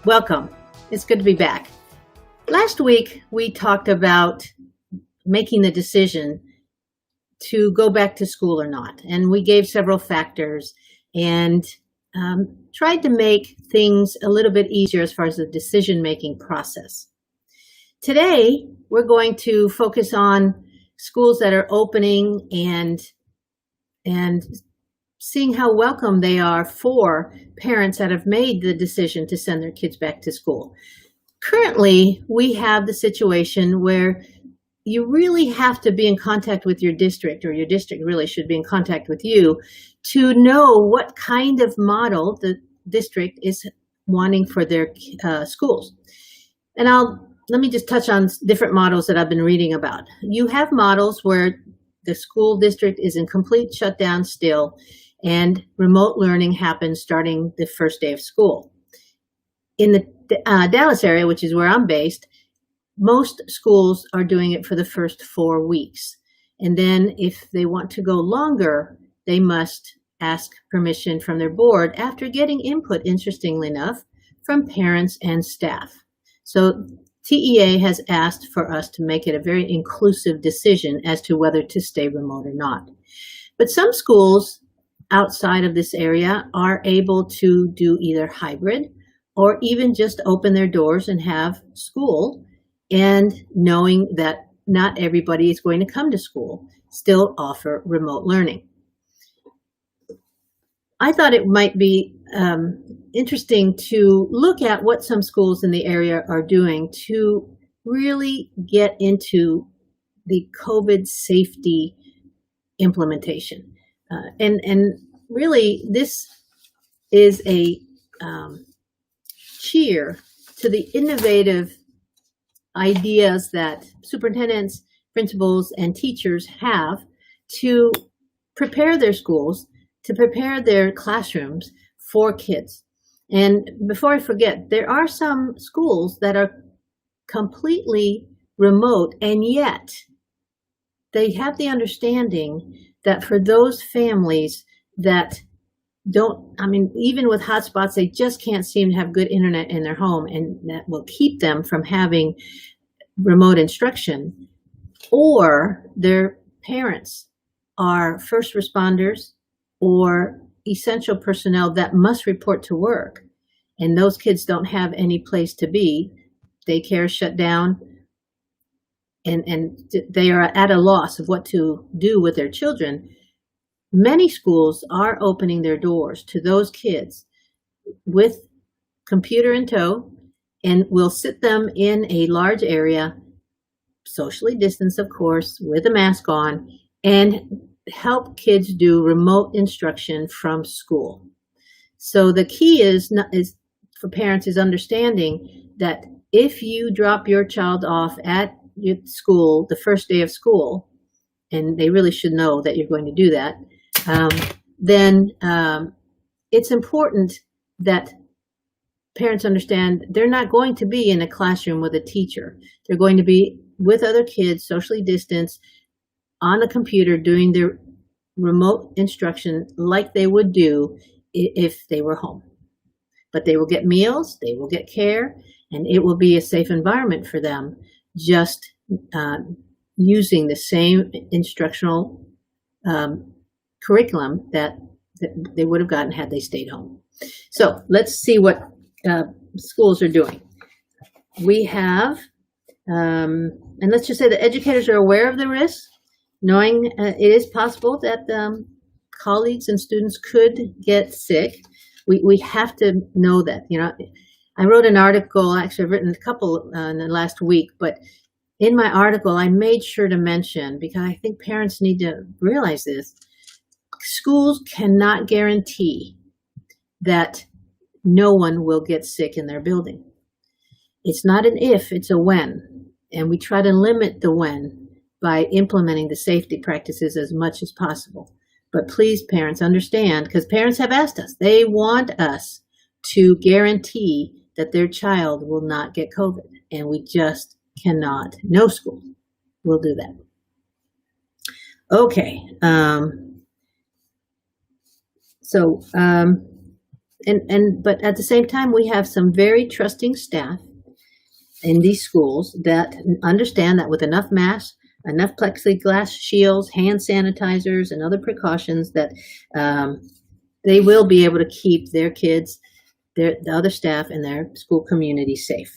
Welcome. It's good to be back. Last week, we talked about making the decision to go back to school or not. And we gave several factors and tried to make things a little bit easier as far as the decision-making process. Today, we're going to focus on schools that are opening and seeing how welcome they are for parents that have made the decision to send their kids back to school. Currently, we have the situation where you really have to be in contact with your district, or your district really should be in contact with you, to know what kind of model the district is wanting for their schools. And let me just touch on different models that I've been reading about. You have models where the school district is in complete shutdown still, and remote learning happens starting the first day of school. In the Dallas area, which is where I'm based, most schools are doing it for the first 4 weeks. And then if they want to go longer, they must ask permission from their board after getting input, interestingly enough, from parents and staff. So TEA has asked for us to make it a very inclusive decision as to whether to stay remote or not. But some schools outside of this area are able to do either hybrid or even just open their doors and have school, and knowing that not everybody is going to come to school, still offer remote learning. I thought it might be interesting to look at what some schools in the area are doing to really get into the COVID safety implementation. And really, this is a cheer to the innovative ideas that superintendents, principals, and teachers have to prepare their schools, to prepare their classrooms for kids. And before I forget, there are some schools that are completely remote, and yet they have the understanding that for those families that even with hotspots, they just can't seem to have good internet in their home, and that will keep them from having remote instruction, or their parents are first responders or essential personnel that must report to work, and those kids don't have any place to be. Daycare shut down, and they are at a loss of what to do with their children. Many schools are opening their doors to those kids with computer in tow, and will sit them in a large area, socially distanced, of course, with a mask on, and help kids do remote instruction from school. So the key is for parents is understanding that if you drop your child off at your school the first day of school, and they really should know that you're going to do that, then it's important that parents understand they're not going to be in a classroom with a teacher. They're going to be with other kids, socially distanced, on a computer doing their remote instruction like they would do if they were home. But they will get meals, they will get care, and it will be a safe environment for them, just using the same instructional curriculum that they would have gotten had they stayed home. So let's see what schools are doing. We have, and let's just say the educators are aware of the risks, knowing it is possible that colleagues and students could get sick. We have to know that. I wrote an article, actually I've written a couple in the last week, but in my article I made sure to mention, because I think parents need to realize this, schools cannot guarantee that no one will get sick in their building. It's not an if, it's a when. And we try to limit the when by implementing the safety practices as much as possible. But please, parents, understand, because parents have asked us, they want us to guarantee that their child will not get COVID. And we just cannot. No school will do that. Okay. So But at the same time, we have some very trusting staff in these schools that understand that with enough masks, enough plexiglass shields, hand sanitizers, and other precautions, that they will be able to keep their kids, the other staff, and their school community safe.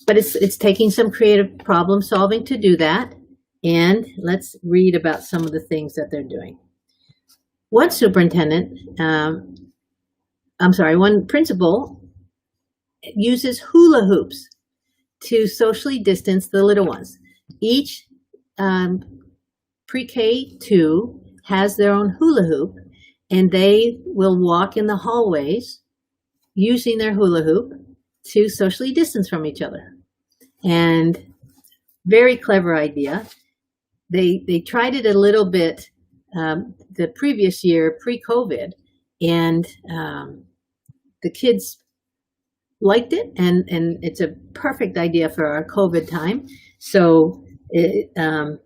But it's taking some creative problem solving to do that. And let's read about some of the things that they're doing. One principal uses hula hoops to socially distance the little ones. Each pre-K2 has their own hula hoop, and they will walk in the hallways using their hula hoop to socially distance from each other. And very clever idea. They tried it a little bit the previous year, pre-COVID, and the kids liked it, and it's a perfect idea for our COVID time. So the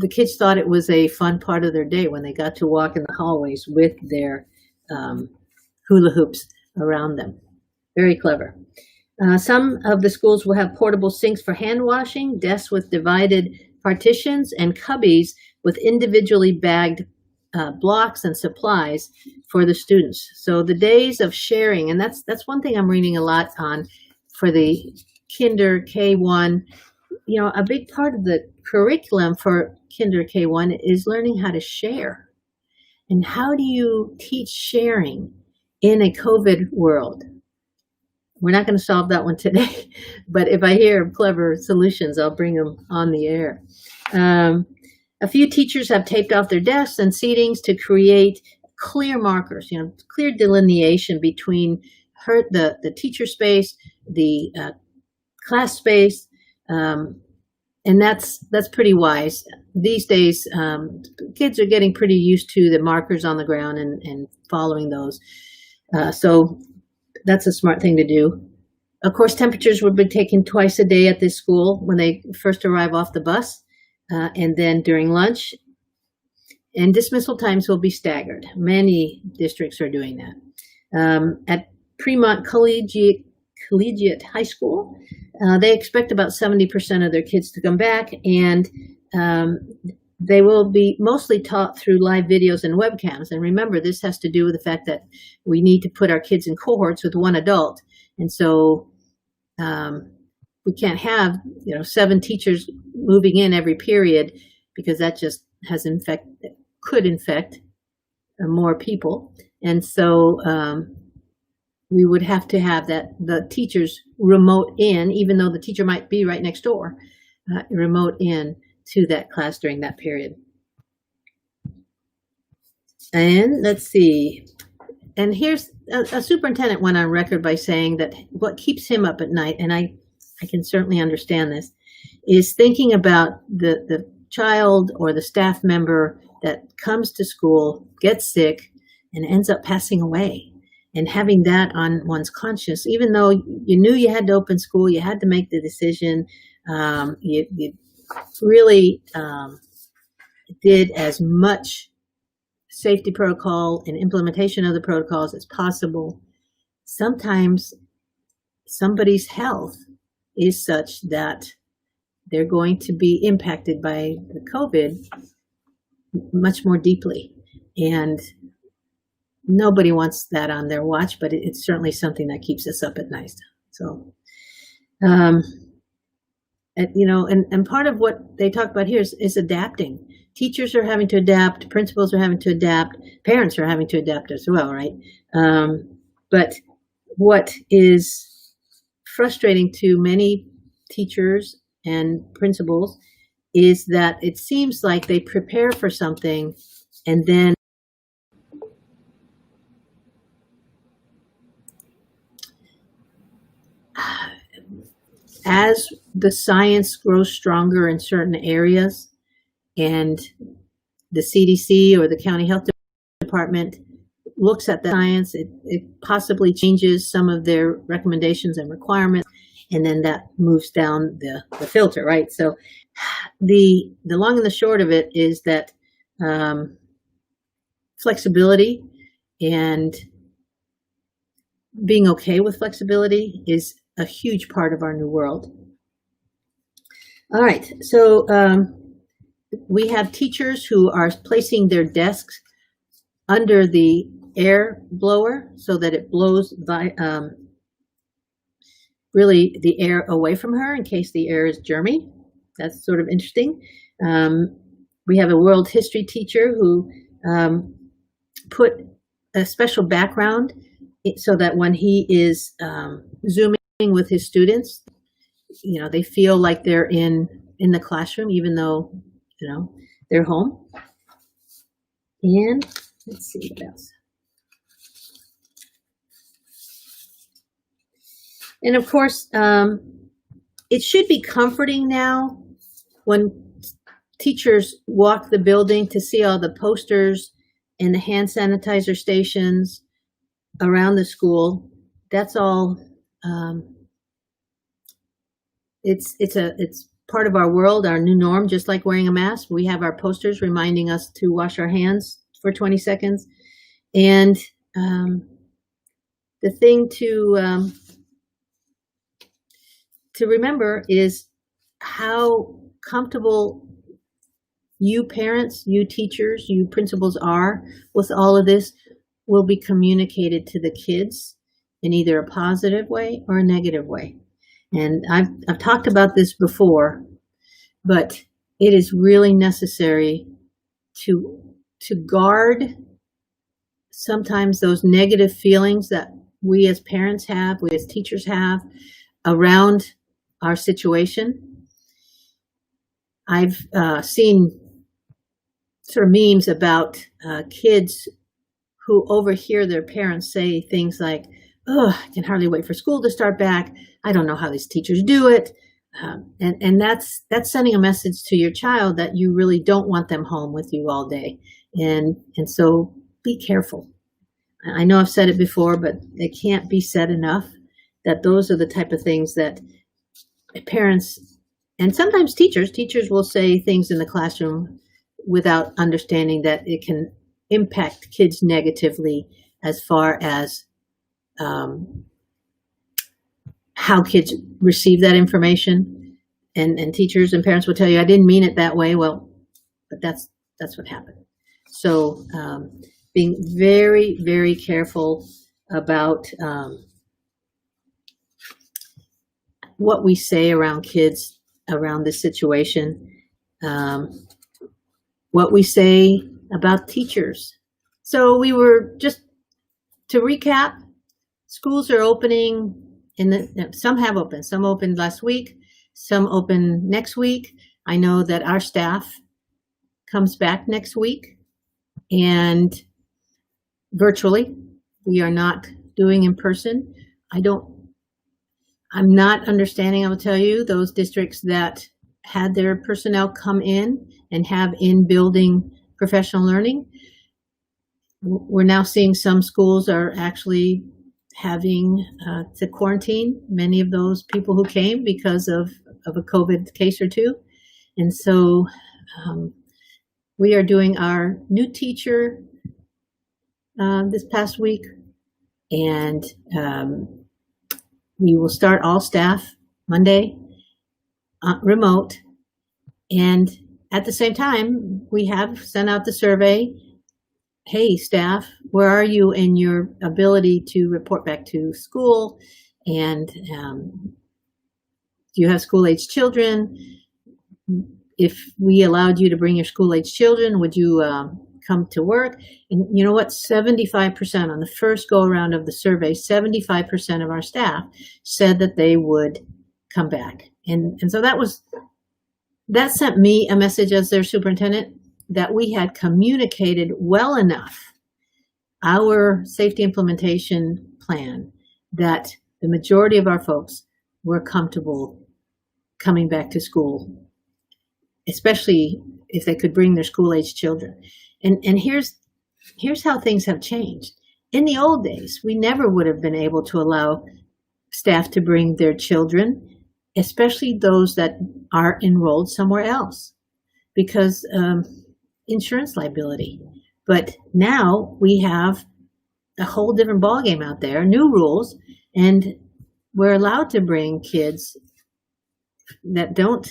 kids thought it was a fun part of their day when they got to walk in the hallways with their hula hoops around them. Very clever. Some of the schools will have portable sinks for hand washing, desks with divided partitions, and cubbies with individually bagged blocks and supplies for the students. So the days of sharing, and that's one thing I'm reading a lot on for the Kinder K1. You know, a big part of the curriculum for Kinder K1 is learning how to share. And how do you teach sharing in a COVID world? We're not going to solve that one today, but if I hear clever solutions, I'll bring them on the air. A few teachers have taped off their desks and seatings to create clear markers, clear delineation between the teacher space, the class space, and that's pretty wise. These days, kids are getting pretty used to the markers on the ground and following those. So that's a smart thing to do. Of course, temperatures will be taken twice a day at this school when they first arrive off the bus, and then during lunch. And dismissal times will be staggered. Many districts are doing that. At Fremont Collegiate High School, they expect about 70% of their kids to come back, and they will be mostly taught through live videos and webcams. And remember, this has to do with the fact that we need to put our kids in cohorts with one adult. And so we can't have 7 teachers moving in every period, because that just could infect more people. And so we would have to have the teachers remote in, even though the teacher might be right next door, remote in to that class during that period. And let's see. And here's a superintendent went on record by saying that what keeps him up at night, and I can certainly understand this, is thinking about the child or the staff member that comes to school, gets sick, and ends up passing away. And having that on one's conscience, even though you knew you had to open school, you had to make the decision, you really did as much safety protocol and implementation of the protocols as possible. Sometimes somebody's health is such that they're going to be impacted by the COVID much more deeply. And nobody wants that on their watch, but it's certainly something that keeps us up at night. So, and part of what they talk about here is adapting. Teachers are having to adapt, principals are having to adapt, parents are having to adapt as well, right? But what is frustrating to many teachers and principals is that it seems like they prepare for something, and then as the science grows stronger in certain areas and the CDC or the county health department looks at the science, it possibly changes some of their recommendations and requirements, and then that moves down the filter, right? So the long and the short of it is that flexibility And being okay with flexibility is a huge part of our new world. All right, so we have teachers who are placing their desks under the air blower so that it blows really the air away from her in case the air is germy. That's sort of interesting. We have a world history teacher who put a special background so that when he is Zooming with his students, they feel like they're in the classroom, even though, they're home. And let's see what else. And of course, it should be comforting now when teachers walk the building to see all the posters and the hand sanitizer stations around the school. That's all. It's part of our world, our new norm, just like wearing a mask. We have our posters reminding us to wash our hands for 20 seconds. And the thing to remember is how comfortable you parents, you teachers, you principals are with all of this will be communicated to the kids in either a positive way or a negative way. And I've talked about this before, but it is really necessary to guard sometimes those negative feelings that we as parents have, we as teachers have around our situation. I've seen sort of memes about kids who overhear their parents say things like, "Oh, I can hardly wait for school to start back. I don't know how these teachers do it." And that's sending a message to your child that you really don't want them home with you all day. And so be careful. I know I've said it before, but it can't be said enough that those are the type of things that parents and sometimes teachers will say things in the classroom without understanding that it can impact kids negatively as far as how kids receive that information, and teachers and parents will tell you, "I didn't mean it that way." Well, but that's what happened. So being very, very careful about what we say around kids around this situation, what we say about teachers. So we were, just to recap, schools are opening. Some have opened. Some opened last week. Some open next week. I know that our staff comes back next week, and virtually. We are not doing in person. I'm not understanding, I will tell you, those districts that had their personnel come in and have in-building professional learning. We're now seeing some schools are actually having to quarantine many of those people who came because of a COVID case or two. And so we are doing our new teacher this past week, and we will start all staff Monday remote. And at the same time, we have sent out the survey. Hey, staff, where are you in your ability to report back to school? And do you have school-age children? If we allowed you to bring your school-age children, would you come to work? And you know what? 75% on the first go-around of the survey, 75% of our staff said that they would come back. And so that sent me a message as their superintendent that we had communicated well enough our safety implementation plan that the majority of our folks were comfortable coming back to school, especially if they could bring their school-age children. And here's how things have changed. In the old days, we never would have been able to allow staff to bring their children, especially those that are enrolled somewhere else, because insurance liability. But now we have a whole different ballgame out there, new rules, and we're allowed to bring kids that don't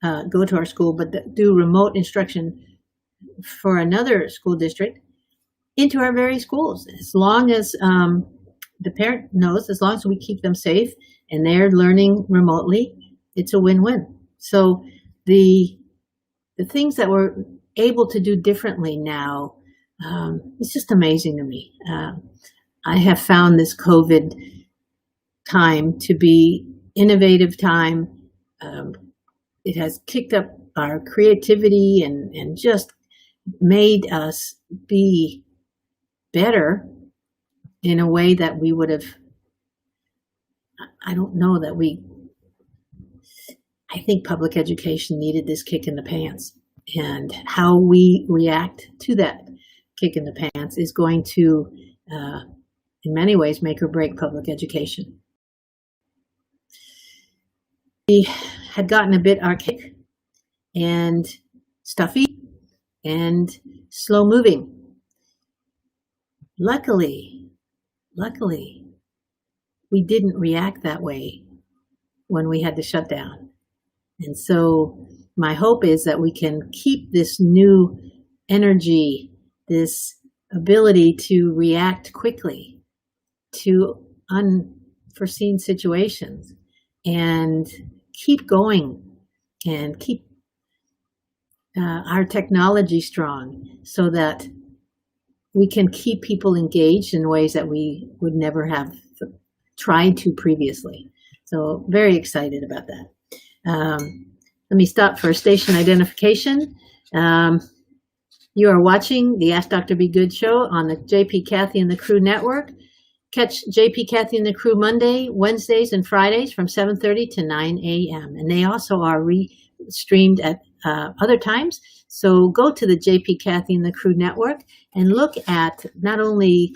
go to our school, but that do remote instruction for another school district into our very schools. As long as the parent knows, as long as we keep them safe and they're learning remotely, it's a win-win. So the things that we're able to do differently now, it's just amazing to me. I have found this COVID time to be innovative time. It has kicked up our creativity and just made us be better in a way that we would have, I don't know that I think public education needed this kick in the pants, and how we react to that kick in the pants is going to, in many ways, make or break public education. We had gotten a bit archaic and stuffy and slow moving. Luckily, we didn't react that way when we had to shut down. And so my hope is that we can keep this new energy, this ability to react quickly to unforeseen situations, and keep going and keep our technology strong so that we can keep people engaged in ways that we would never have tried to previously. So very excited about that. Let me stop for station identification. You are watching the Ask Dr. Be Good show on the JP, Kathy, and the Crew Network. Catch JP, Kathy, and the Crew Monday, Wednesdays, and Fridays from 7:30 to 9 a.m. And they also are streamed at other times. So go to the JP, Kathy, and the Crew Network and look at not only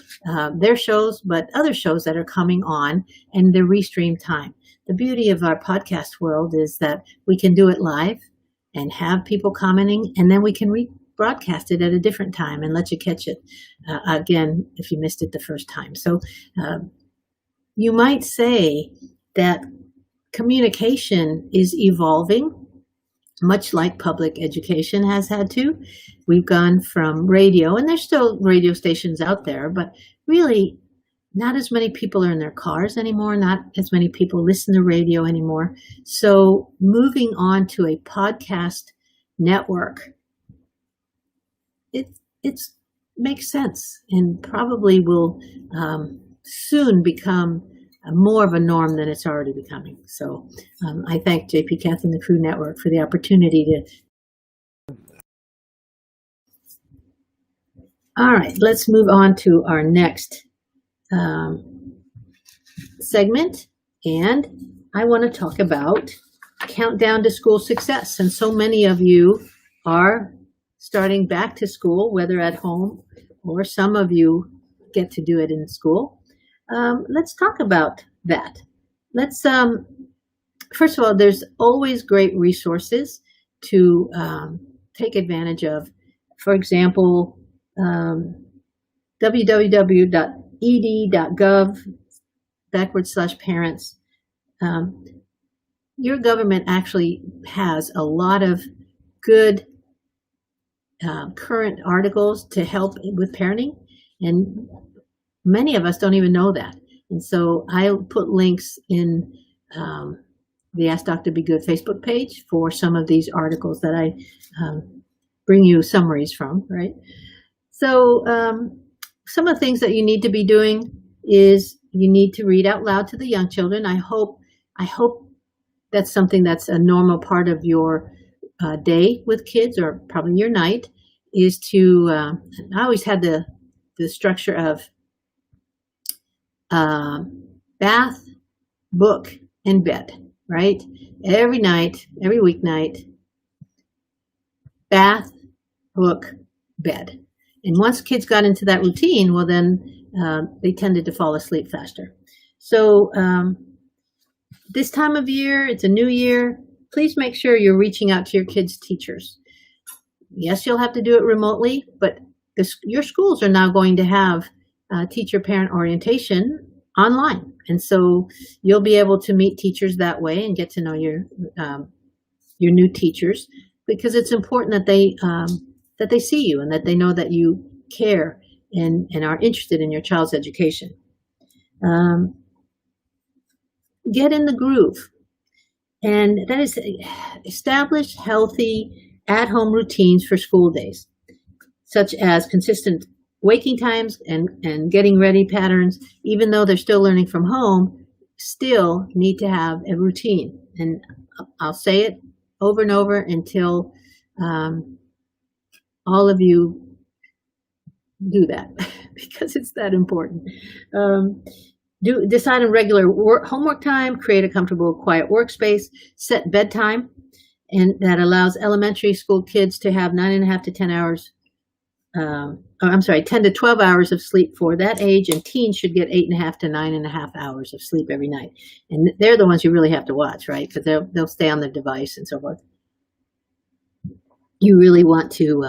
their shows, but other shows that are coming on and the restream time. The beauty of our podcast world is that we can do it live and have people commenting, and then we can rebroadcast it at a different time and let you catch it again if you missed it the first time. So you might say that communication is evolving, much like public education has had to. We've gone from radio, and there's still radio stations out there, but really not as many people are in their cars anymore, not as many people listen to radio anymore. So moving on to a podcast network, it makes sense and probably will soon become more of a norm than it's already becoming. So I thank JP, Kathy, and the Crew Network for the opportunity to. All right, let's move on to our next segment. And I want to talk about countdown to school success. And so many of you are starting back to school, whether at home or some of you get to do it in school. Let's talk about that. Let's, first of all, there's always great resources to take advantage of. For example, www.ed.gov/parents. Your government actually has a lot of good current articles to help with parenting, and many of us don't even know that. And so I'll put links in the Ask Dr. Be Good Facebook page for some of these articles that I bring you summaries from, right? So some of the things that you need to be doing is you need to read out loud to the young children. I hope that's something that's a normal part of your day with kids, or probably your night, is to, I always had the structure of bath, book, and bed, right? Every night, every weeknight, bath, book, bed. And once kids got into that routine, well, then they tended to fall asleep faster. So this time of year, it's a new year. Please make sure you're reaching out to your kids' teachers. Yes, you'll have to do it remotely, but your schools are now going to have teacher-parent orientation online. And so you'll be able to meet teachers that way and get to know your new teachers, because it's important that they see you and that they know that you care and are interested in your child's education. Get in the groove. And that is establish healthy at-home routines for school days, such as consistent waking times and getting ready patterns. Even though they're still learning from home, still need to have a routine. And I'll say it over and over until all of you do that, because it's that important. Decide on regular homework time, create a comfortable, quiet workspace, set bedtime, and that allows elementary school kids to have 9.5 to 10 hours, 10 to 12 hours of sleep for that age, and teens should get 8.5 to 9.5 hours of sleep every night. And they're the ones you really have to watch, right? Because they'll stay on their device and so forth. You really want to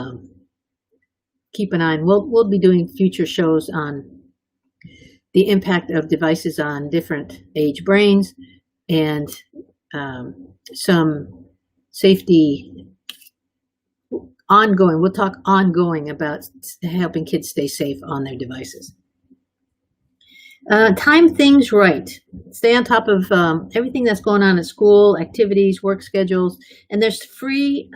keep an eye on. We'll be doing future shows on the impact of devices on different age brains, and some safety ongoing. We'll talk ongoing about helping kids stay safe on their devices. Time things right. Stay on top of everything that's going on at school, activities, work schedules, and there's free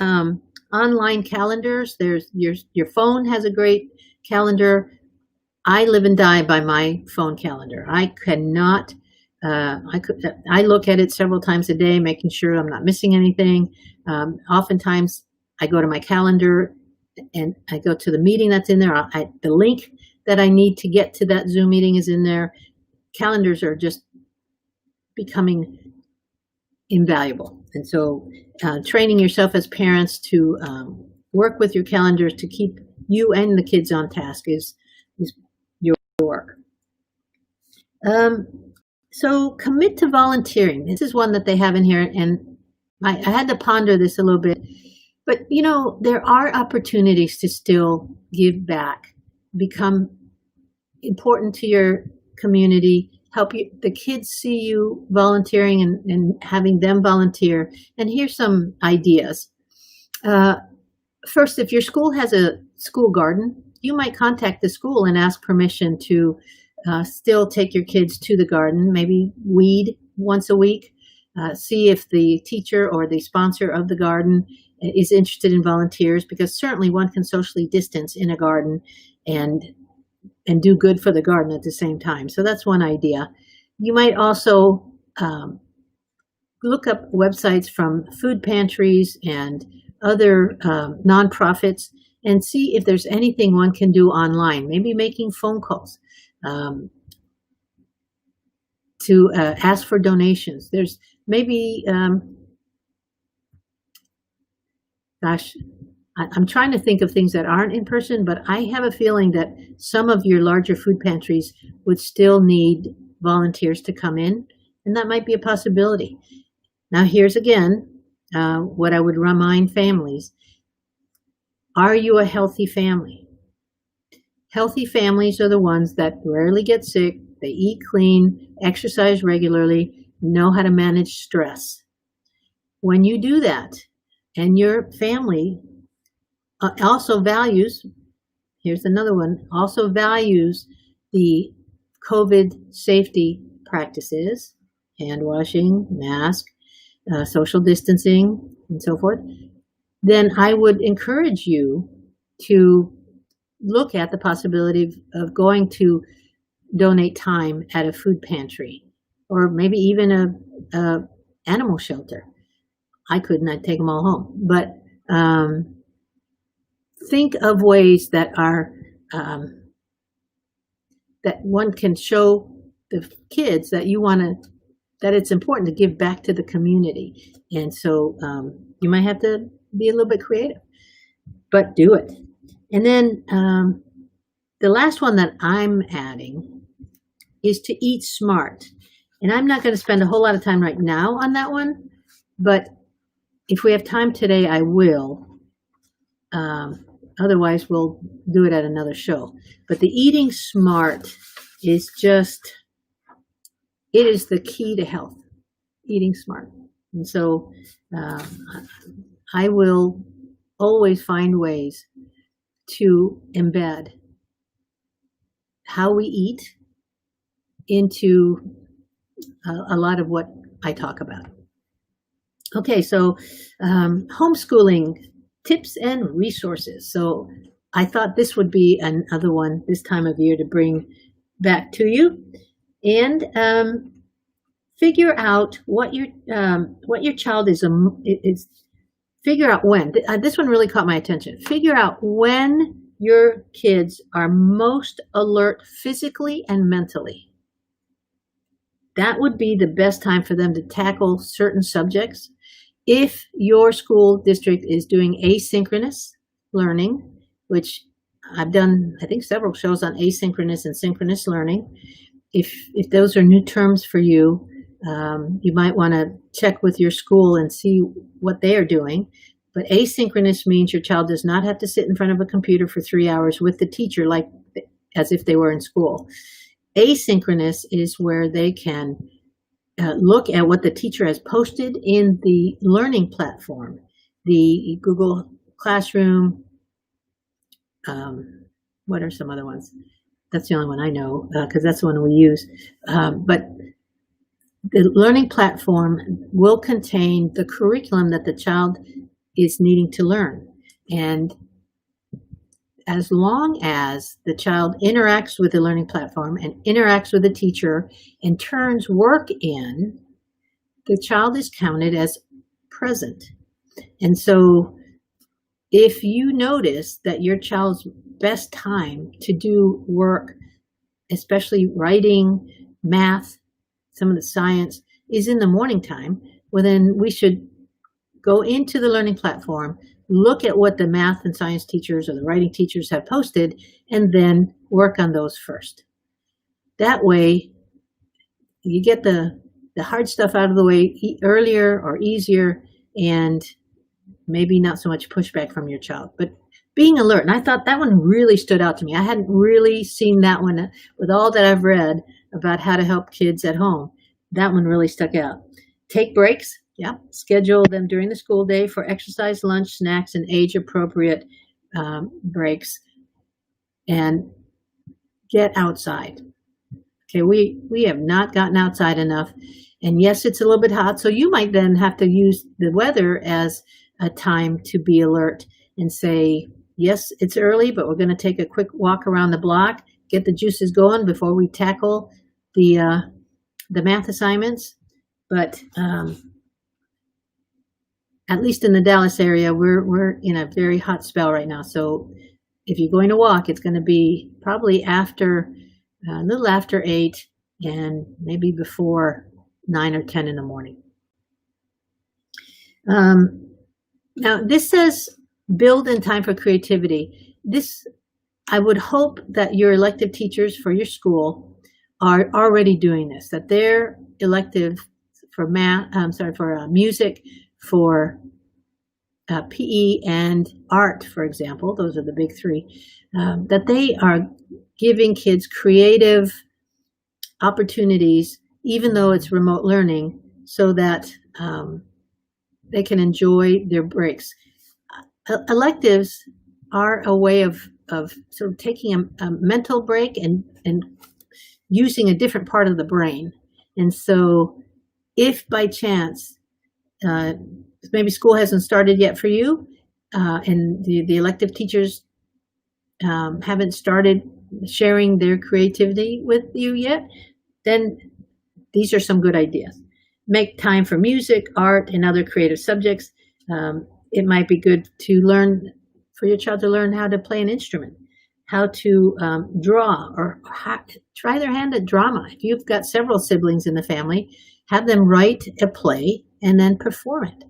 online calendars. There's your phone has a great calendar. I live and die by my phone calendar. I cannot, I look at it several times a day, making sure I'm not missing anything. Oftentimes I go to my calendar and I go to the meeting that's in there. The link that I need to get to that Zoom meeting is in there. Calendars are just becoming invaluable. And so training yourself as parents to work with your calendars to keep you and the kids on task is work. So commit to volunteering. This is one that they have in here, and I had to ponder this a little bit. But there are opportunities to still give back, become important to your community, help the kids see you volunteering and having them volunteer. And here's some ideas. First, if your school has a school garden, you might contact the school and ask permission to still take your kids to the garden, maybe weed once a week, see if the teacher or the sponsor of the garden is interested in volunteers, because certainly one can socially distance in a garden and do good for the garden at the same time. So that's one idea. You might also look up websites from food pantries and other nonprofits and see if there's anything one can do online, maybe making phone calls to ask for donations. There's maybe, I'm trying to think of things that aren't in person, but I have a feeling that some of your larger food pantries would still need volunteers to come in, and that might be a possibility. Now, here's again what I would remind families. Are you a healthy family? Healthy families are the ones that rarely get sick, they eat clean, exercise regularly, know how to manage stress. When you do that, and your family also values, here's another one, also values the COVID safety practices, hand washing, mask, social distancing, and so forth, then I would encourage you to look at the possibility of going to donate time at a food pantry, or maybe even a animal shelter. I couldn't, I'd take them all home. But think of ways that are, that one can show the kids that you want to, that it's important to give back to the community. And so you might have to be a little bit creative, but do it. And then the last one that I'm adding is to eat smart. And I'm not going to spend a whole lot of time right now on that one, but if we have time today, I will. Otherwise, we'll do it at another show. But the eating smart is it is the key to health, eating smart. And so I will always find ways to embed how we eat into a lot of what I talk about. Okay, so homeschooling tips and resources. So I thought this would be another one this time of year to bring back to you, and figure out what your child is. Figure out when. This one really caught my attention. Figure out when your kids are most alert physically and mentally. That would be the best time for them to tackle certain subjects. If your school district is doing asynchronous learning, which I've done, I think, several shows on asynchronous and synchronous learning. If those are new terms for you, you might want to check with your school and see what they are doing. But asynchronous means your child does not have to sit in front of a computer for 3 hours with the teacher, like as if they were in school. Asynchronous is where they can look at what the teacher has posted in the learning platform, the Google Classroom. What are some other ones? That's the only one I know, because that's the one we use. But the learning platform will contain the curriculum that the child is needing to learn. And as long as the child interacts with the learning platform and interacts with the teacher and turns work in, the child is counted as present. And so if you notice that your child's best time to do work, especially writing, math, some of the science, is in the morning time, well, then we should go into the learning platform, look at what the math and science teachers or the writing teachers have posted, and then work on those first. That way, you get the hard stuff out of the way earlier or easier, and maybe not so much pushback from your child. But being alert, and I thought that one really stood out to me. I hadn't really seen that one with all that I've read about how to help kids at home. That one really stuck out. Take breaks. Yeah, schedule them during the school day for exercise, lunch, snacks, and age-appropriate breaks. And get outside. Okay, we have not gotten outside enough. And yes, it's a little bit hot, so you might then have to use the weather as a time to be alert and say, yes, it's early, but we're going to take a quick walk around the block, get the juices going before we tackle the math assignments. But at least in the Dallas area, we're in a very hot spell right now. So if you're going to walk, it's going to be probably after a little after 8 and maybe before 9 or 10 in the morning. Now, this says build in time for creativity. I would hope that your elective teachers for your school are already doing this, that their elective for music, for PE and art, for example, those are the big three, that they are giving kids creative opportunities, even though it's remote learning, so that they can enjoy their breaks. Electives are a way of sort of taking a mental break and using a different part of the brain. And so if by chance, maybe school hasn't started yet for you, and the elective teachers haven't started sharing their creativity with you yet, then these are some good ideas. Make time for music, art, and other creative subjects. It might be good to learn, for your child to learn how to play an instrument, how to draw, or try their hand at drama. If you've got several siblings in the family, have them write a play and then perform it.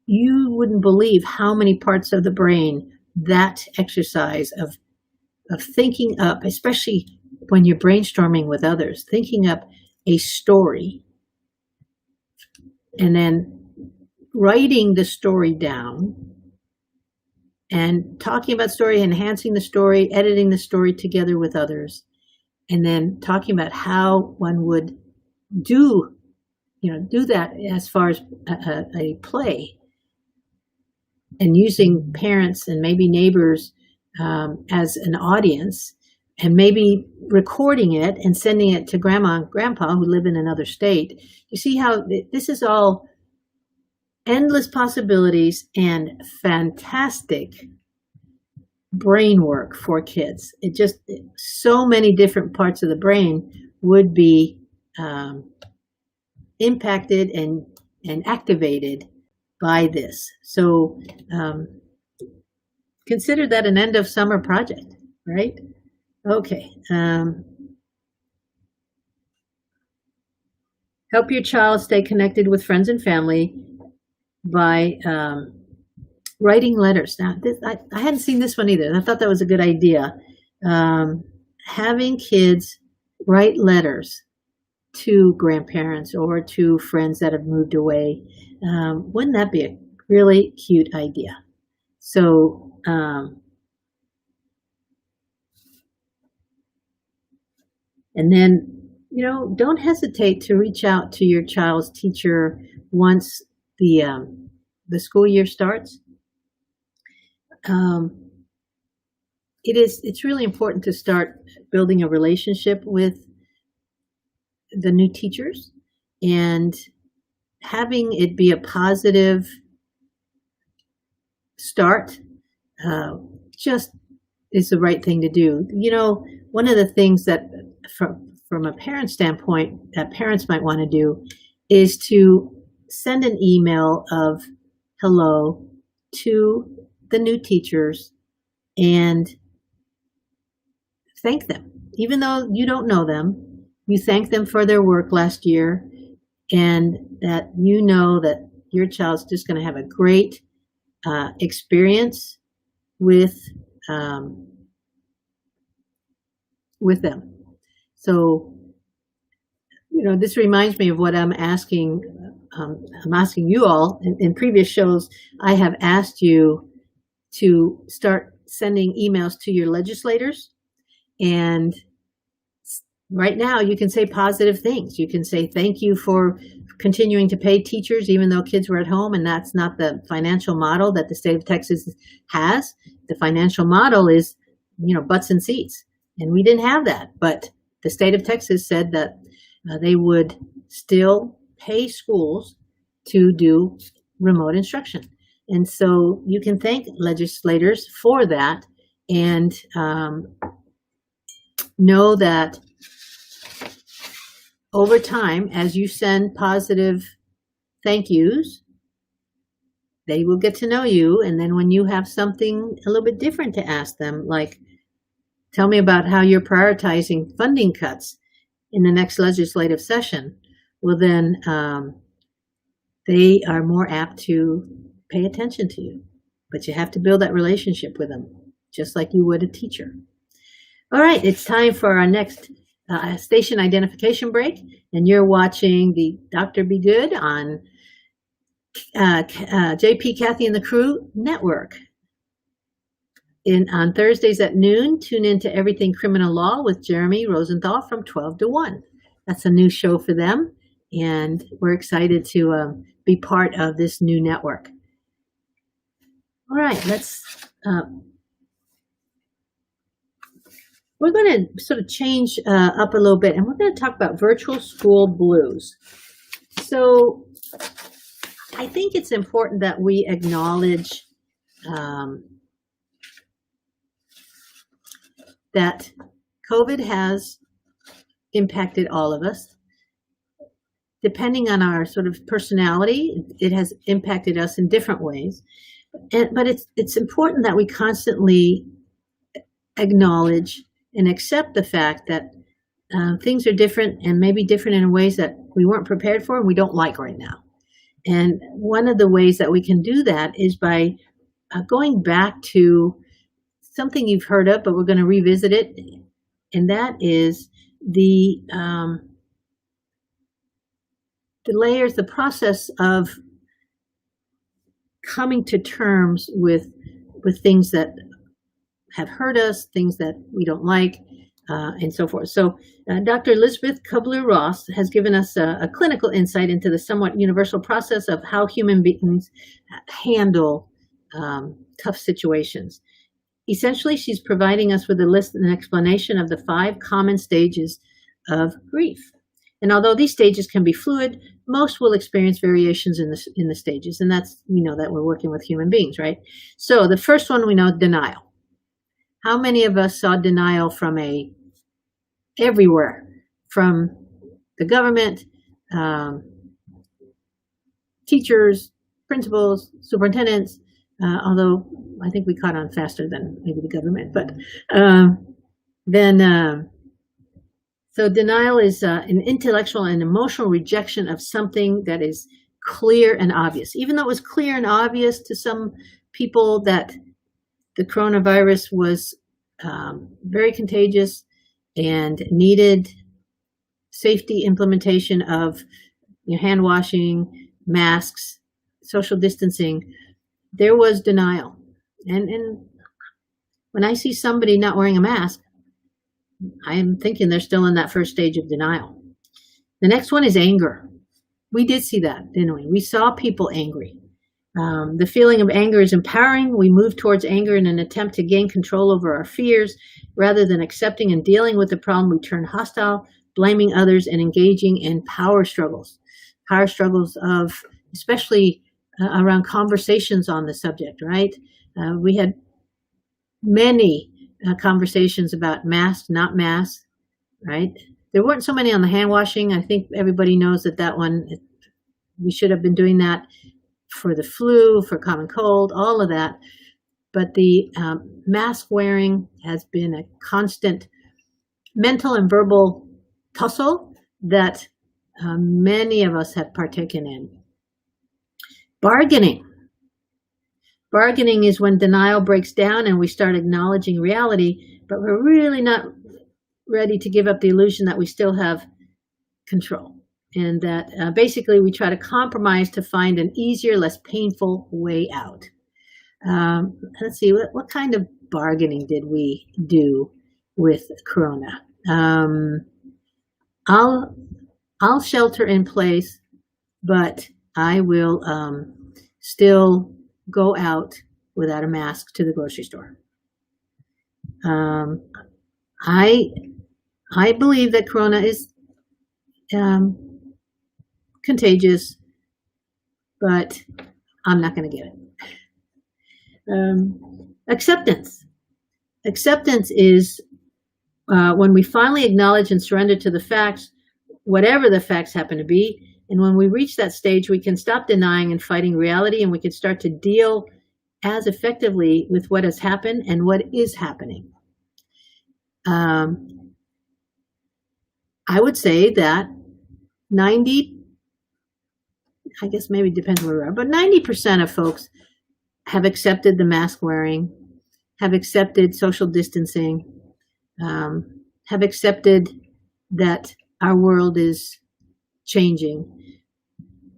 You wouldn't believe how many parts of the brain that exercise of thinking up, especially when you're brainstorming with others, thinking up a story and then writing the story down and talking about story, enhancing the story, editing the story together with others, and then talking about how one would do that as far as a play, and using parents and maybe neighbors as an audience, and maybe recording it and sending it to grandma and grandpa who live in another state. You see how this is all endless possibilities and fantastic brain work for kids. It just, so many different parts of the brain would be impacted and activated by this. So consider that an end of summer project, right? Okay. Help your child stay connected with friends and family by writing letters. Now, I hadn't seen this one either. I thought that was a good idea. Having kids write letters to grandparents or to friends that have moved away. Wouldn't that be a really cute idea? So, and then, don't hesitate to reach out to your child's teacher once the school year starts. It's really important to start building a relationship with the new teachers, and having it be a positive start just is the right thing to do. One of the things that from a parent standpoint that parents might want to do is to send an email of hello to the new teachers and thank them. Even though you don't know them, you thank them for their work last year, and that that your child's just going to have a great experience with them. So, this reminds me of what I'm asking. I'm asking you all in previous shows. I have asked you to start sending emails to your legislators, and right now you can say positive things. You can say thank you for continuing to pay teachers even though kids were at home, and that's not the financial model that the state of Texas has. The financial model is, butts and seats, and we didn't have that. But the state of Texas said that they would still pay schools to do remote instruction. And so you can thank legislators for that, and know that over time, as you send positive thank yous, they will get to know you. And then when you have something a little bit different to ask them, like, tell me about how you're prioritizing funding cuts in the next legislative session, well, then they are more apt to pay attention to you. But you have to build that relationship with them, just like you would a teacher. All right, it's time for our next station identification break, and you're watching the Dr. Be Good on JP, Kathy, and the Crew Network. On Thursdays at noon, tune into Everything Criminal Law with Jeremy Rosenthal from 12 to 1. That's a new show for them, and we're excited to be part of this new network. All right, we're going to sort of change up a little bit, and we're going to talk about virtual school blues. So I think it's important that we acknowledge that COVID has impacted all of us. Depending on our sort of personality, it has impacted us in different ways. But it's important that we constantly acknowledge and accept the fact that things are different, and maybe different in ways that we weren't prepared for and we don't like right now. And one of the ways that we can do that is by going back to something you've heard of, but we're going to revisit it, and that is the layers, the process of coming to terms with with things that have hurt us, things that we don't like, and so forth. So Dr. Elizabeth Kubler-Ross has given us a clinical insight into the somewhat universal process of how human beings handle tough situations. Essentially, she's providing us with a list and an explanation of the 5 common stages of grief. And although these stages can be fluid, most will experience variations in the stages. And that's, we know that we're working with human beings, right? So the first one we know, denial. How many of us saw denial from everywhere, from the government, teachers, principals, superintendents, although I think we caught on faster than maybe the government, but so denial is an intellectual and emotional rejection of something that is clear and obvious. Even though it was clear and obvious to some people that the coronavirus was very contagious and needed safety implementation of hand washing, masks, social distancing, there was denial. And when I see somebody not wearing a mask, I'm thinking they're still in that first stage of denial. The next one is anger. We did see that, didn't we? We saw people angry. The feeling of anger is empowering. We move towards anger in an attempt to gain control over our fears. Rather than accepting and dealing with the problem, we turn hostile, blaming others, and engaging in power struggles. Power struggles of, especially around conversations on the subject, right? We had many conversations about masks, not masks, right? There weren't so many on the hand washing. I think everybody knows that one, we should have been doing that for the flu, for common cold, all of that. But the mask wearing has been a constant mental and verbal tussle that many of us have partaken in. Bargaining. Bargaining is when denial breaks down and we start acknowledging reality, but we're really not ready to give up the illusion that we still have control. And that basically we try to compromise to find an easier, less painful way out. Let's see, what kind of bargaining did we do with Corona? I'll shelter in place, but I will still go out without a mask to the grocery store. I believe that Corona is contagious, but I'm not going to get it. Acceptance. Acceptance is when we finally acknowledge and surrender to the facts, whatever the facts happen to be. And when we reach that stage, we can stop denying and fighting reality, and we can start to deal as effectively with what has happened and what is happening. I would say that 90, I guess maybe it depends where we are, but 90% of folks have accepted the mask wearing, have accepted social distancing, have accepted that our world is changing,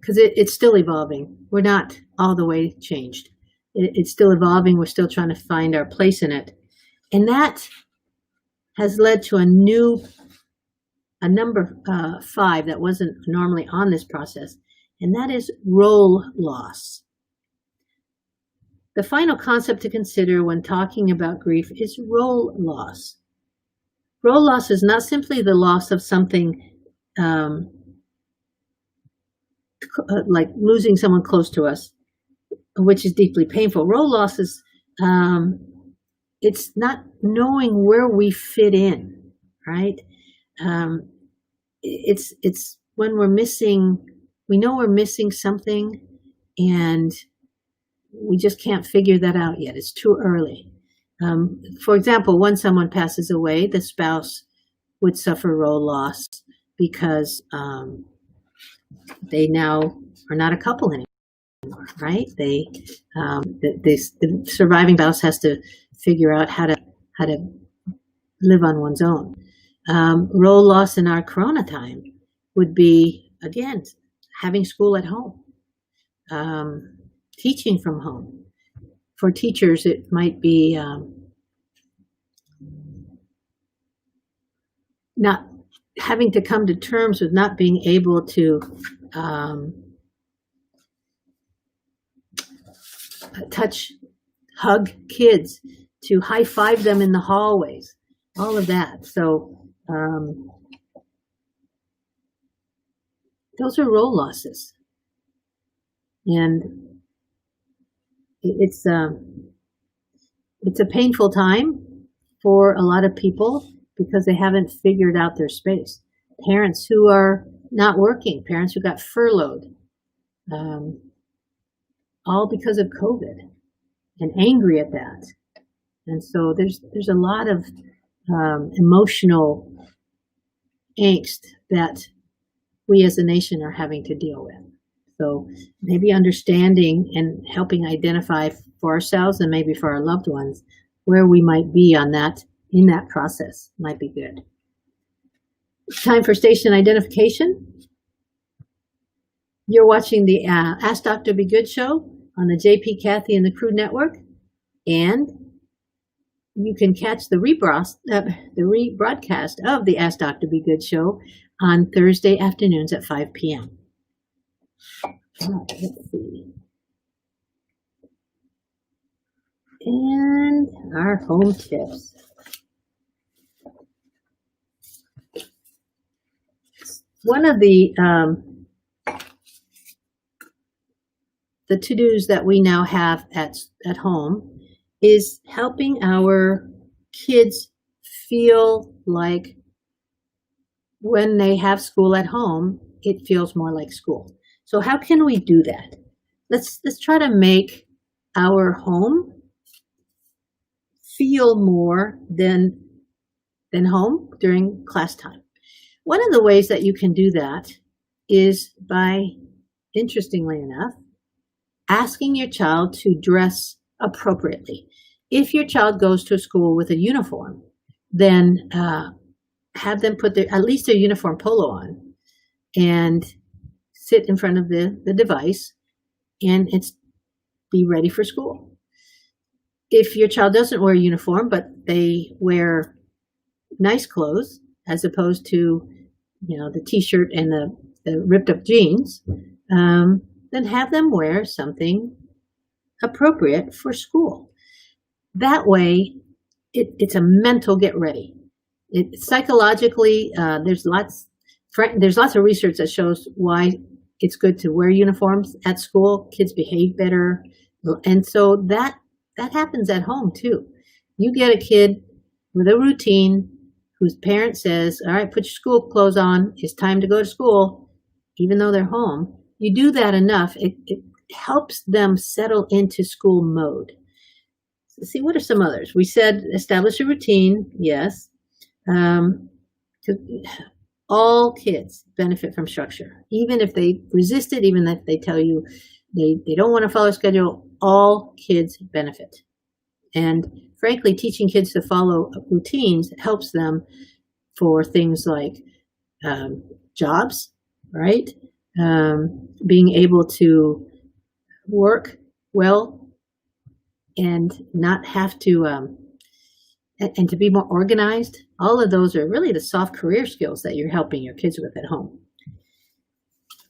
because it's still evolving. We're not all the way changed. It's still evolving. We're still trying to find our place in it. And that has led to a number 5 that wasn't normally on this process, and that is role loss. The final concept to consider when talking about grief is role loss. Role loss is not simply the loss of something like losing someone close to us, which is deeply painful. Role loss is, it's not knowing where we fit in, right? It's when we're missing, we know we're missing something and we just can't figure that out yet. It's too early. For example, when someone passes away, the spouse would suffer role loss because they now are not a couple anymore, right? The surviving spouse has to figure out how to live on one's own. Role loss in our Corona time would be, again, having school at home, teaching from home. for teachers, it might be not having to come to terms with not being able to touch, hug kids, to high five them in the hallways, all of that. So those are role losses, and it's a painful time for a lot of people because they haven't figured out their space. Parents who are not working, parents who got furloughed, all because of COVID, and angry at that. And so there's a lot of emotional angst that we as a nation are having to deal with. So maybe understanding and helping identify for ourselves and maybe for our loved ones where we might be on that, in that process, might be good. Time for station identification. You're watching the Ask Dr. Be Good show on the JP, Kathy, and the Crew Network. And you can catch the rebroadcast of the Ask Dr. Be Good show on Thursday afternoons at 5 p.m. Let's see. And our home tips. One of the to-dos that we now have at home is helping our kids feel like when they have school at home, it feels more like school. So how can we do that? Let's try to make our home feel more than home during class time. One of the ways that you can do that is by, interestingly enough, asking your child to dress appropriately. If your child goes to school with a uniform, then have them put at least their uniform polo on and sit in front of the device and be ready for school. If your child doesn't wear a uniform, but they wear nice clothes as opposed to, the t-shirt and the ripped up jeans, then have them wear something appropriate for school. That way, it's a mental get ready. Psychologically, there's lots of research that shows why it's good to wear uniforms at school. Kids behave better, and so that happens at home too. You get a kid with a routine whose parent says, "All right, put your school clothes on. It's time to go to school," even though they're home. You do that enough, it helps them settle into school mode. So see, what are some others? We said establish a routine. Yes. All kids benefit from structure. Even if they resist it, even if they tell you they don't want to follow a schedule, all kids benefit. And frankly, teaching kids to follow routines helps them for things like jobs, right? Being able to work well and not have to, and to be more organized. All of those are really the soft career skills that you're helping your kids with at home.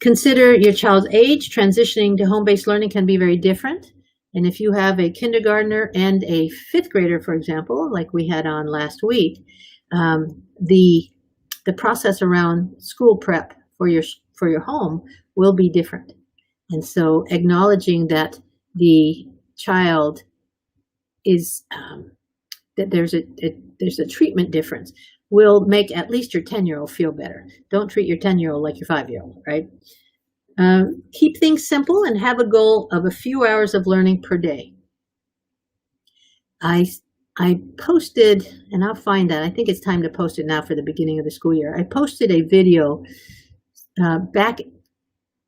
Consider your child's age. Transitioning to home-based learning can be very different. And if you have a kindergartner and a fifth grader, for example, like we had on last week, the process around school prep for your home will be different. And so acknowledging that the child is that there's a treatment difference will make at least your 10-year-old feel better. Don't treat your 10-year-old like your 5-year-old, right? Keep things simple and have a goal of a few hours of learning per day. I posted, and I'll find that. I think it's time to post it now for the beginning of the school year. I posted a video back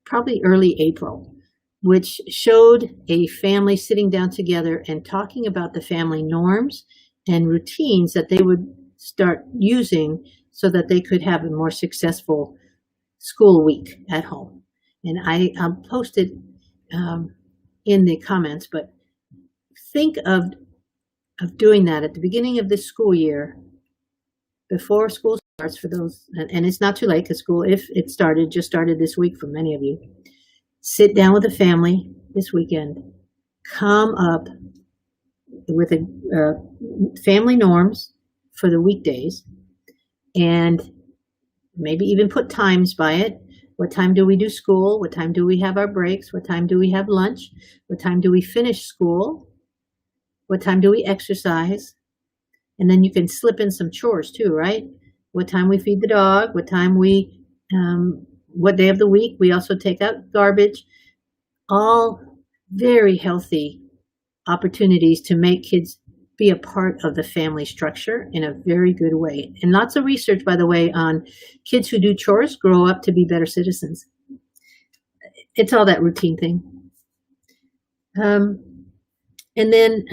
probably early April, which showed a family sitting down together and talking about the family norms and routines that they would start using so that they could have a more successful school week at home. And I'll post it in the comments, but think of doing that at the beginning of this school year, before school starts for those, and it's not too late because school, if it just started this week for many of you. Sit down with the family this weekend. Come up with family norms for the weekdays, and maybe even put times by it. What time do we do school? What time do we have our breaks? What time do we have lunch? What time do we finish school? What time do we exercise? And then you can slip in some chores too, right? What time we feed the dog? What time what day of the week we also take out garbage? All very healthy opportunities to make kids be a part of the family structure in a very good way. And lots of research, by the way, on kids who do chores grow up to be better citizens. It's all that routine thing. And then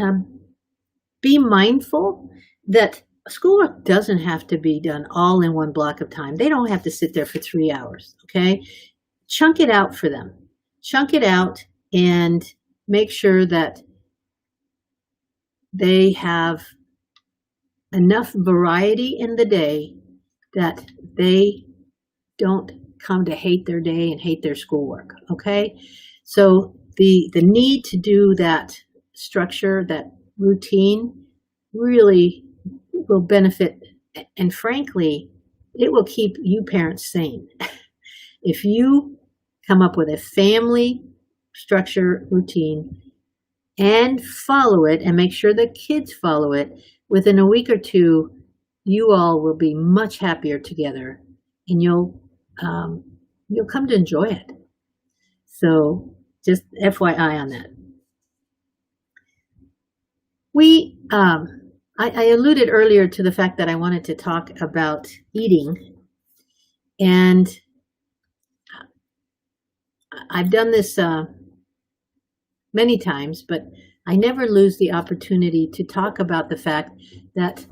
be mindful that schoolwork doesn't have to be done all in one block of time. They don't have to sit there for 3 hours, okay? Chunk it out for them. Chunk it out and make sure that they have enough variety in the day that they don't come to hate their day and hate their schoolwork, okay? So the need to do that structure, that routine, really will benefit, and frankly, it will keep you parents sane. If you come up with a family structure routine and follow it and make sure the kids follow it, within a week or two, you all will be much happier together, and you'll come to enjoy it. So just FYI on that. I alluded earlier to the fact that I wanted to talk about eating, and I've done this many times, but I never lose the opportunity to talk about the fact that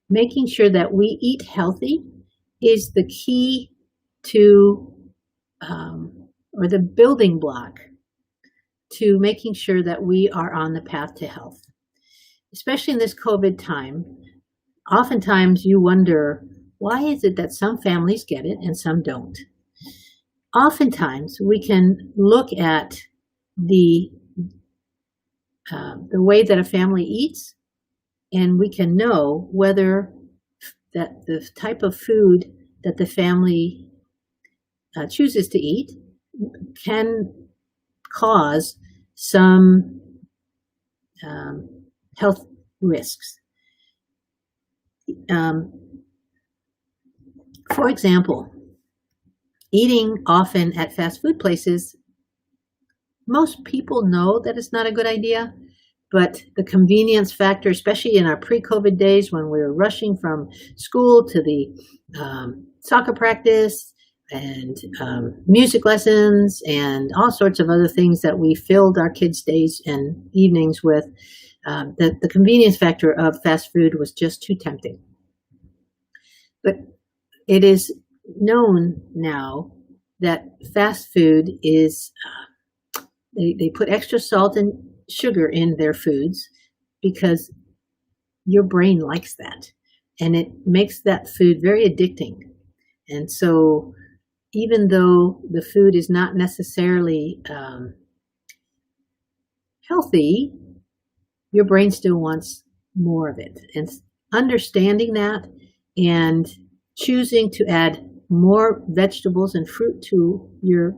making sure that we eat healthy is the key to, or the building block to making sure that we are on the path to health. Especially in this COVID time, oftentimes you wonder, why is it that some families get it and some don't? Oftentimes we can look at the way that a family eats, and we can know whether that the type of food that the family chooses to eat can cause some health risks. For example, eating often at fast food places, most people know that it's not a good idea, but the convenience factor, especially in our pre-COVID days when we were rushing from school to the soccer practice and music lessons and all sorts of other things that we filled our kids' days and evenings with, the convenience factor of fast food was just too tempting. But it is known now that fast food is, they put extra salt and sugar in their foods because your brain likes that, and it makes that food very addicting. And so even though the food is not necessarily healthy, your brain still wants more of it. And understanding that and choosing to add more vegetables and fruit to your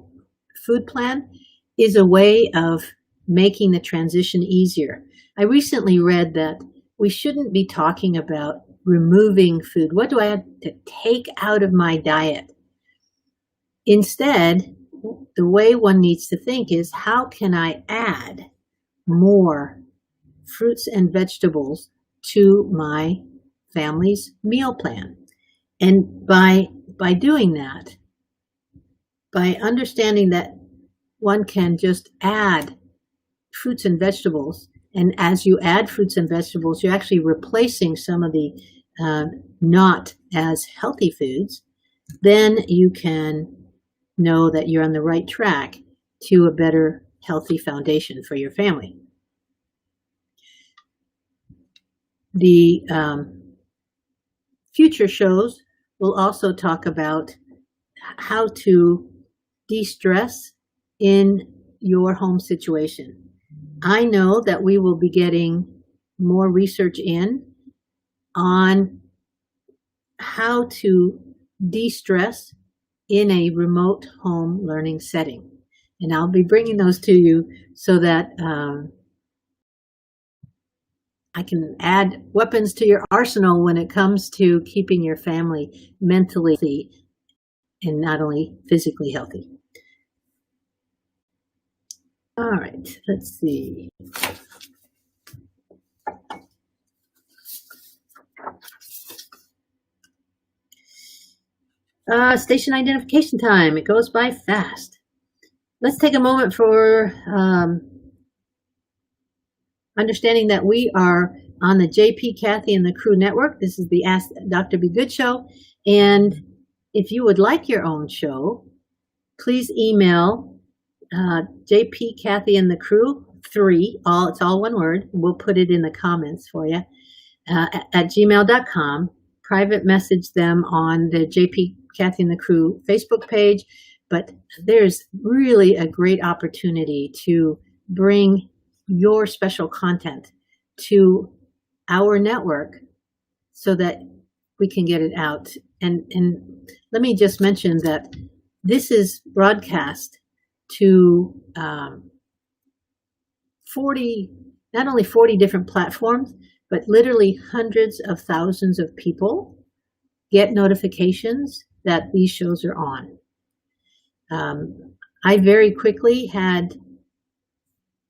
food plan is a way of making the transition easier. I recently read that we shouldn't be talking about removing food. What do I have to take out of my diet? Instead, the way one needs to think is, how can I add more fruits and vegetables to my family's meal plan? And by doing that, by understanding that one can just add fruits and vegetables, and as you add fruits and vegetables, you're actually replacing some of the not as healthy foods, then you can know that you're on the right track to a better, healthy foundation for your family. The future shows will also talk about how to de-stress in your home situation. I know that we will be getting more research in on how to de-stress in a remote home learning setting. And I'll be bringing those to you so that I can add weapons to your arsenal when it comes to keeping your family mentally healthy and not only physically healthy. All right, let's see. Station identification time. It goes by fast. Let's take a moment for understanding that we are on the JP, Kathy, and the Crew Network. This is the Ask Dr. Be Good show. And if you would like your own show, please email JP, Kathy, and the Crew 3, it's all one word. We'll put it in the comments for you, at gmail.com. Private message them on the JP, Kathy, and the Crew Facebook page. But there's really a great opportunity to bring your special content to our network so that we can get it out. And let me just mention that this is broadcast to 40, not only 40 different platforms, but literally hundreds of thousands of people get notifications that these shows are on. I very quickly had,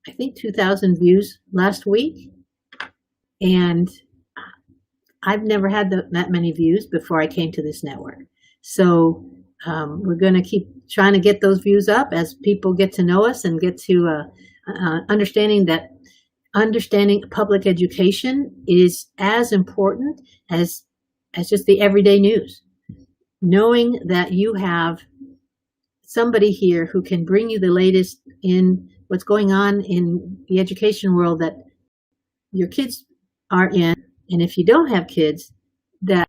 I think, 2,000 views last week, and I've never had that many views before I came to this network. So we're going to keep trying to get those views up as people get to know us and get to understanding public education is as important as just the everyday news. Knowing that you have somebody here who can bring you the latest in what's going on in the education world that your kids are in, and if you don't have kids, that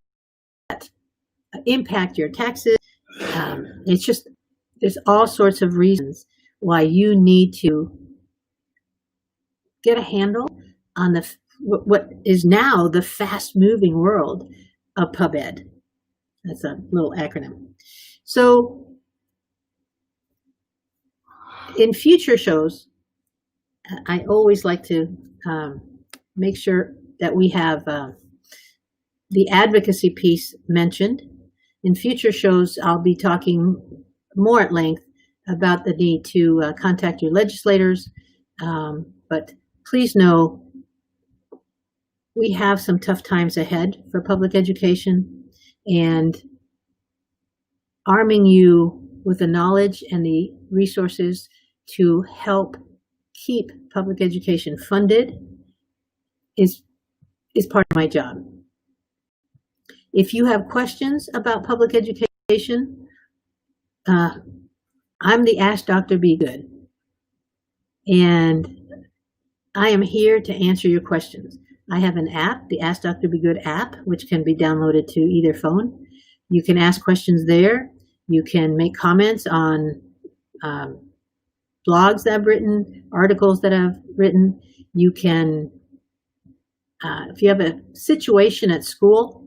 impact your taxes. It's just, there's all sorts of reasons why you need to get a handle on what is now the fast-moving world of pub ed. That's a little acronym. So in future shows, I always like to make sure that we have the advocacy piece mentioned. In future shows, I'll be talking more at length about the need to contact your legislators. But please know we have some tough times ahead for public education, and arming you with the knowledge and the resources to help keep public education funded is part of my job. If you have questions about public education, I'm the Ask Dr. Be Good, and I am here to answer your questions. I have an app, the Ask Dr. Be Good app, which can be downloaded to either phone. You can ask questions there. You can make comments on blogs that I've written, articles that I've written. You can, if you have a situation at school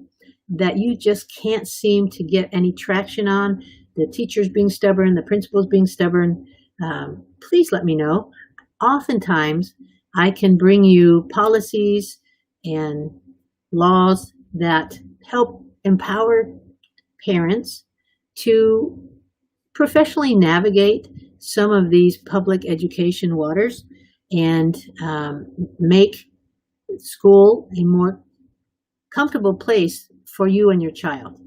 that you just can't seem to get any traction on, the teachers being stubborn, the principals being stubborn, please let me know. Oftentimes, I can bring you policies and laws that help empower parents to professionally navigate some of these public education waters and make school a more comfortable place for you and your child.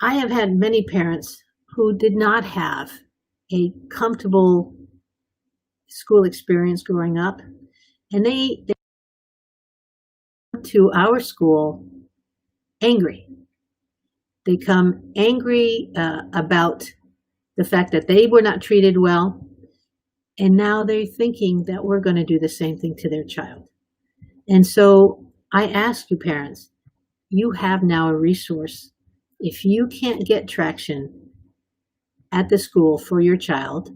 I have had many parents who did not have a comfortable school experience growing up, and they come to our school angry. They come angry about the fact that they were not treated well, and now they're thinking that we're going to do the same thing to their child. And so I ask you parents, you have now a resource. If you can't get traction at the school for your child,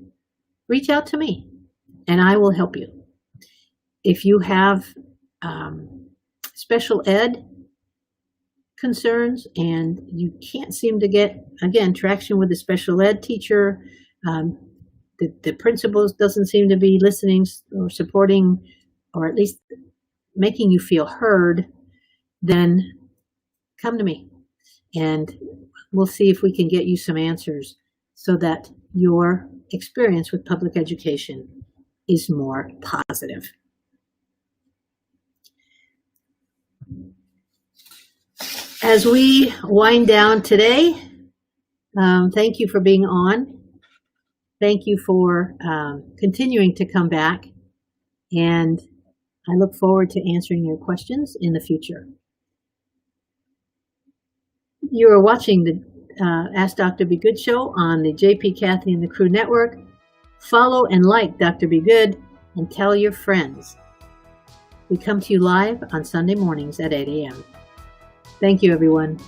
reach out to me and I will help you. If you have special ed concerns and you can't seem to get, again, traction with the special ed teacher, the principal doesn't seem to be listening or supporting, or at least making you feel heard, then come to me and we'll see if we can get you some answers so that your experience with public education is more positive. As we wind down today, thank you for being on. Thank you for continuing to come back, and I look forward to answering your questions in the future. You are watching the Ask Dr. Be Good show on the JP, Kathy, and the Crew Network. Follow and like Dr. Be Good and tell your friends. We come to you live on Sunday mornings at 8 a.m. Thank you, everyone.